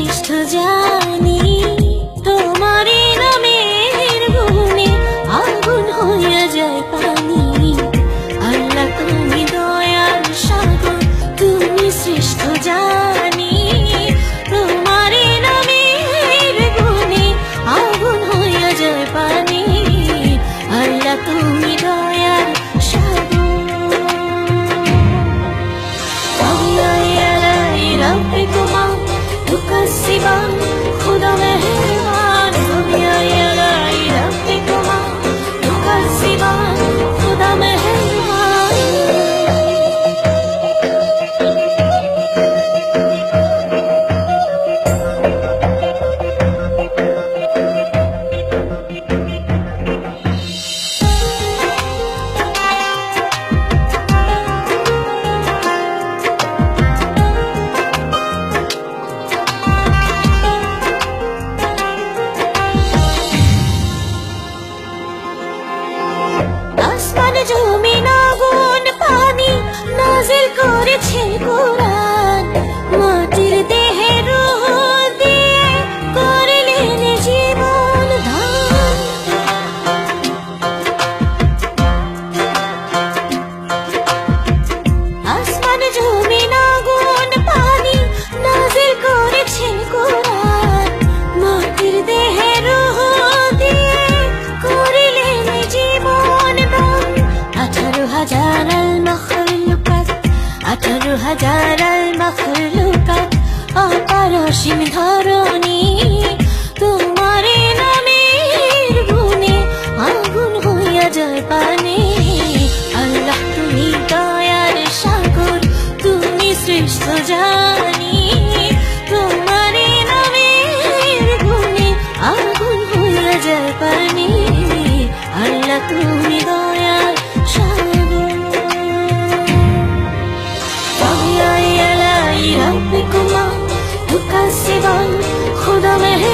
শ্রেষ্ঠ জানি, তোমারই নামের গুণে আগুন হইয়া যায় পানি। আল্লাহ তুমি দয়ার সাগর, তুমি শ্রেষ্ঠ জানি, তোমারই নামের গুণে আগুন হইয়া যায় পানি। আল্লাহ তুমি দয়ার সাগর। ربكما تكذبان خدا مهربان دنیای ربکما تكذبان خدا مهربان আসমান জমিন আগুন পানি নাজিল করেছেন কোরআন, মাটির দেহে রূহ দিয়ে করলেন জীবন দান। আসমান জমিন আগুন পানি নাজিল করেছেন কোরআন, মাটির দেহে রূহ দিয়ে করলেন জীবন দান। 18,000 المخلوقات 18,000 المخلوقات অপারসীম ধরণী, তোমারে নামের গুণে আগুন হইয়া যায় পানি। আল্লাহ তুমি দয়ার সাগর, তুমি শ্রেষ্ঠ জানি, তোমারে নামের গুণে আগুন হইয়া যায় পানি। আল্লাহ তুমি দয়ার সাগর। ربكما تكذبان خدا مهربان